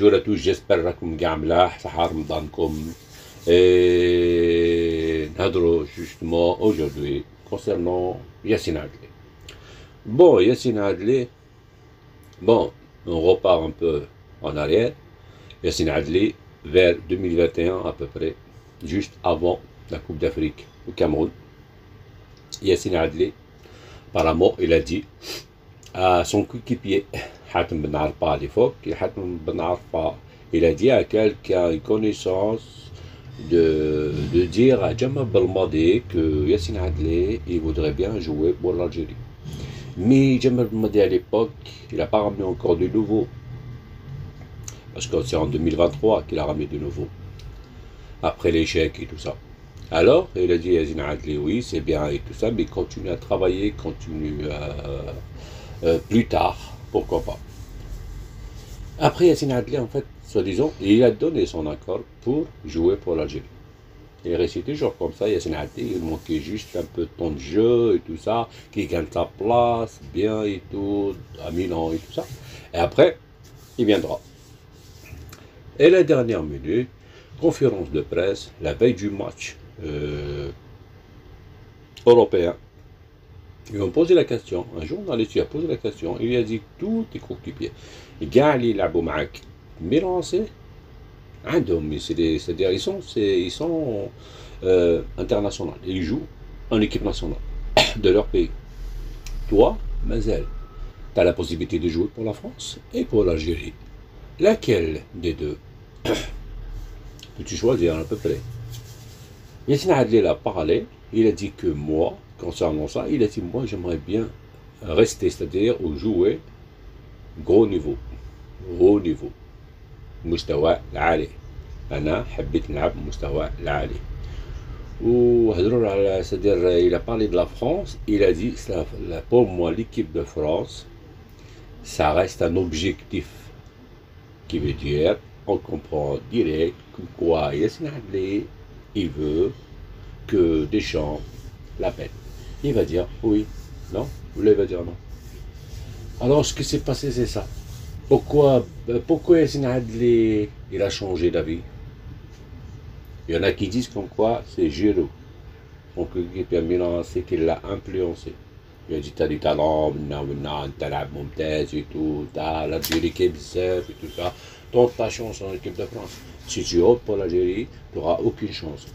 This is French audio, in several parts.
Bonjour à tous, j'espère que vous allez bien, صحة رمضانكم. Et نهضروا justement aujourd'hui concernant Yassine Adli. Bon, Yassine Adli, bon, on repart un peu en arrière. Yassine Adli, vers 2021 à peu près, juste avant la Coupe d'Afrique au Cameroun. Yassine Adli, apparemment, il a dit à son coéquipier, Hatem Ben Arfa à l'époque, Hatem Ben Arfa, il a dit à quelqu'un une connaissance de dire à Jamal Belmadi que Yassine Adli, il voudrait bien jouer pour l'Algérie. Mais Jamal Belmadi à l'époque, il n'a pas ramené encore de nouveau. Parce que c'est en 2023 qu'il a ramené de nouveau. Après l'échec et tout ça. Alors, il a dit à Yassine Adli, oui, c'est bien et tout ça, mais continue à travailler, continue plus tard, pourquoi pas. Après, Yassine Adli, en fait, soi-disant, il a donné son accord pour jouer pour l'Algérie. Il est resté toujours comme ça, Yassine Adli, il manquait juste un peu de temps de jeu et tout ça, qu'il gagne sa place, bien et tout, à Milan et tout ça. Et après, il viendra. Et la dernière minute, conférence de presse, la veille du match européen, ils ont posé la question, un journaliste lui a posé la question, il lui a dit tous tes coéquipiers, كاع اللي يلعبوا معاك ميلانسي عندهم c'est-à-dire ils sont internationaux, ils jouent en équipe nationale de leur pays. Toi, Mazel, tu as la possibilité de jouer pour la France et pour l'Algérie. Laquelle des deux peux-tu choisir à peu près? Yassine Adli a parlé, il a dit que moi, concernant ça, il a dit moi j'aimerais bien rester, c'est-à-dire ou jouer gros niveau, haut niveau, مستوى العالي. أنا حبيت نلعب مستوى العالي. وهضروا على c'est-à-dire il a parlé de la France, il a dit pour moi l'équipe de France, ça reste un objectif, qui veut dire on comprend direct comme quoi Yassine Adli il veut que Deschamps l'appelle. Il va dire oui, non, ou il va dire non. Alors ce qui s'est passé c'est ça. Pourquoi Yassine Adli il a changé d'avis? Il y en a qui disent comme quoi c'est Giroud, son coéquipier Milan, c'est qu'il l'a influencé. Il a dit t'as du talent, t'as la Mumtaz et tout, t'as l'Algérie qui est bizarre et tout ça. Tente ta chance en équipe de France. Si tu optes pour l'Algérie, tu n'auras aucune chance.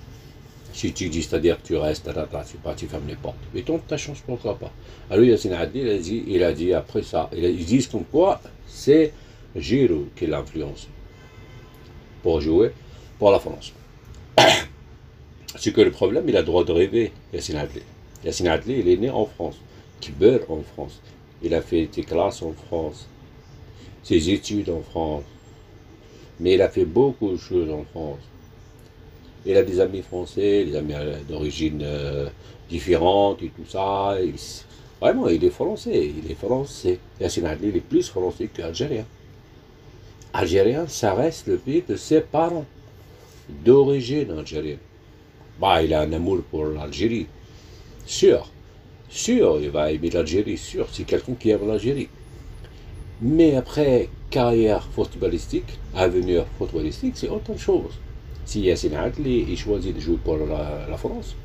Si tu dis, c'est-à-dire que tu restes à ta place, tu fermes les portes. Mais tente ta chance, pourquoi pas. Alors Yassine Adli, il a dit après ça, ils disent comme quoi c'est Giroud qui l'a influencé pour jouer pour la France. C'est que le problème, il a le droit de rêver, Yassine Adli. Yassine Adli, il est né en France, qui meurt en France. Il a fait ses classes en France, ses études en France. Mais il a fait beaucoup de choses en France. Il a des amis français, des amis d'origine différente et tout ça. Vraiment, il est français. Il est français. Yassine Adli, il est plus français qu'algérien. Algérien, ça reste le pays de ses parents, d'origine algérienne. Bah, il a un amour pour l'Algérie. Sûr, il va aimer l'Algérie, sûr. C'est quelqu'un qui aime l'Algérie. Mais après, carrière footballistique, avenir footballistique, c'est autre chose. Si Yassine Adli il choisit de jouer pour la France,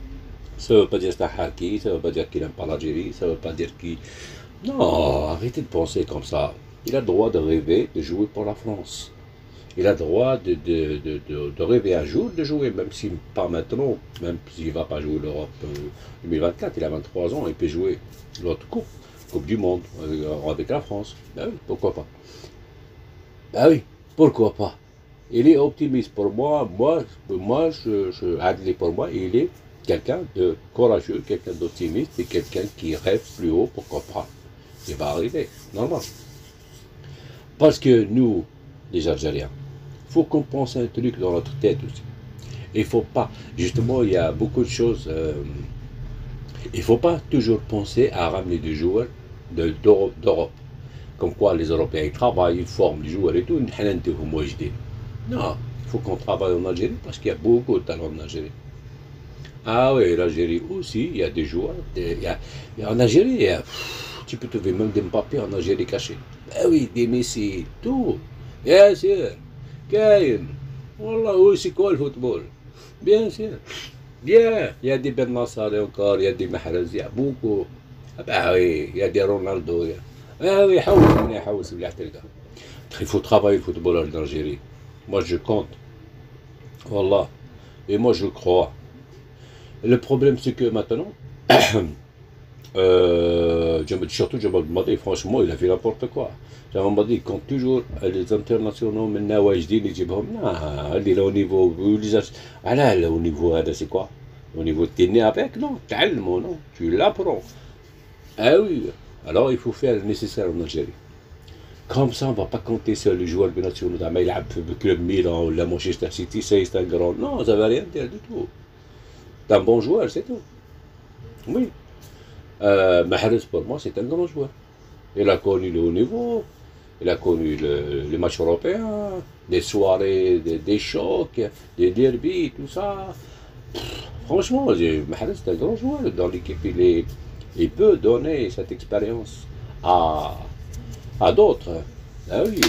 ça ne veut pas dire que c'est un harki, ça ne veut pas dire qu'il n'aime pas l'Algérie, ça ne veut pas dire qu'il... Non, arrêtez de penser comme ça. Il a le droit de rêver de jouer pour la France. Il a le droit de rêver un jour de jouer, même si pas maintenant, même s'il ne va pas jouer l'Europe 2024, il a 23 ans, il peut jouer l'autre Coupe du Monde avec la France. Ben oui, pourquoi pas. Ben oui, pourquoi pas. Il est optimiste pour moi. Adli pour moi, il est quelqu'un de courageux, quelqu'un d'optimiste et quelqu'un qui rêve plus haut, pourquoi pas. Il va arriver, normal. Parce que nous, les Algériens, il faut qu'on pense un truc dans notre tête aussi. Il ne faut pas, justement, il y a beaucoup de choses. Il ne faut pas toujours penser à ramener des joueurs d'Europe. Comme quoi les Européens ils travaillent, ils forment les joueurs et tout. Non, il faut qu'on travaille en Algérie parce qu'il y a beaucoup de talent en Algérie. Ah oui, l'Algérie aussi, il y a des joueurs. En Algérie, tu peux trouver même des Mbappé en Algérie cachés. Ben oui, des Messi, tout. Bien sûr. كاين والله هو سي كوا الفوتبول بيان سير بيان يا دي بن نصر encore يا دي محرز يا بوكو bah oui يا دي رونالدو يا ah oui حوس مليح تلقى il faut travailler le football en Algérie moi je compte والله et moi je crois le problème c'est que maintenant surtout Jamal Madi franchement il a fait n'importe quoi Jamal Madi il compte toujours les internationaux maintenant واجدين يجيبهم لا اللي له نيفو على au niveau هذا c'est quoi au niveau de t'es né avec non تعلمه non tu l'apprends ah oui alors il faut faire le nécessaire en Algérie comme ça on va pas compter sur les joueurs binationaux زعما يلعب في club Milan ولا Manchester City c'est un grand non ça va rien dire du tout c'est un bon joueur c'est tout oui Mahrez pour moi c'est un grand joueur il a connu le haut niveau il a connu les matchs européens des soirées des chocs des derbies tout ça franchement Mahrez c'est un grand joueur dans l'équipe il peut donner cette expérience à d'autres ah oui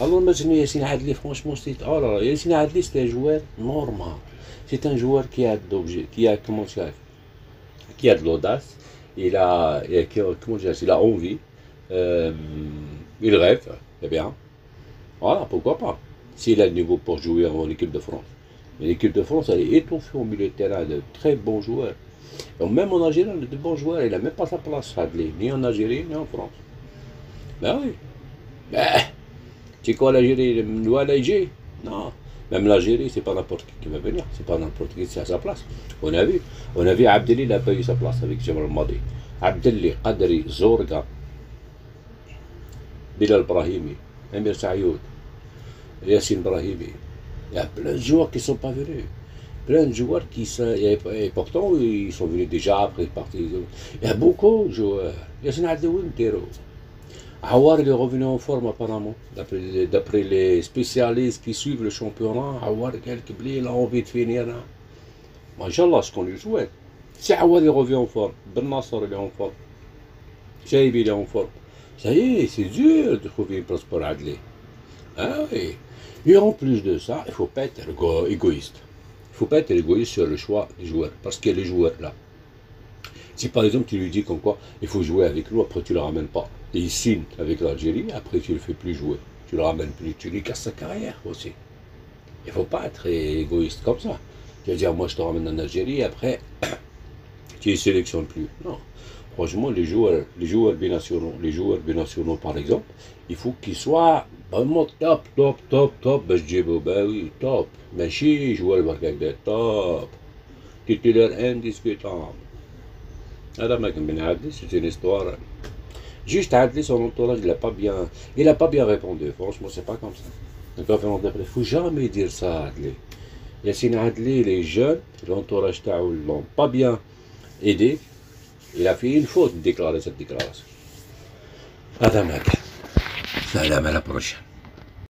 alors maintenant Yassine Adli franchement c'est oh là là Yassine Adli c'est un joueur normal c'est un joueur qui a comment ça qui a de l'audace comment dire il a envie il rêve c'est bien voilà pourquoi pas s'il a le niveau pour jouer en équipe de France mais l'équipe de France elle est étoffée au milieu de terrain de très bons joueurs donc même en Algérie il a de bons joueurs il a même pas sa place Adli ni en Algérie ni en France ben oui ben tu sais quoi l'Algérie ولا يجي non même l'Algérie c'est pas n'importe qui va venir c'est pas n'importe qui c'est à sa place on a vu Abdelli il a pas eu sa place avec Jamal Madi Abdelli Qadri Zorga Bilal Brahimi Amir Sayoud Yassine Brahimi il y a plein de joueurs qui sont pas venus plein de joueurs qui sont et pourtant ils sont venus déjà après partir il y a beaucoup de joueurs Yassine Adli وين نديرو Awar il est revenu en forme apparemment, d'après les spécialistes qui suivent le championnat. Awar il a envie de finir. Machallah, ce qu'on lui souhaite. Si Awar il revient en forme, Ben Nasser il est en forme, Chaïb il est en forme. Ça y est, c'est dur de trouver une place pour Adli. Ah oui. Et en plus de ça, il ne faut pas être égoïste. Il ne faut pas être égoïste sur le choix des joueurs. Parce qu'il y a les joueurs là. Si par exemple tu lui dis comme quoi il faut jouer avec nous, après tu ne le ramènes pas. Et il signe avec l'Algérie, après tu ne le fais plus jouer. Tu ne le ramènes plus, tu lui casses sa carrière aussi. Il ne faut pas être égoïste comme ça. Tu vas dire moi je te ramène en Algérie, après tu ne sélectionnes plus. Non. Franchement, les joueurs binationaux par exemple, il faut qu'ils soient vraiment top. Ben je dis ben oui, top. Mais si joueur le top. Titulaire indiscutable. هذا ما كان بين عدلي c'est une histoire juste Adli son entourage il a pas bien répondu franchement c'est pas comme ça donc il faut jamais dire ça Adli Yassine Adli les jeunes l'entourage تاعو l'ont pas bien aidé il a fait une faute de déclarer cette déclaration هذا ما كان سلام à la prochaine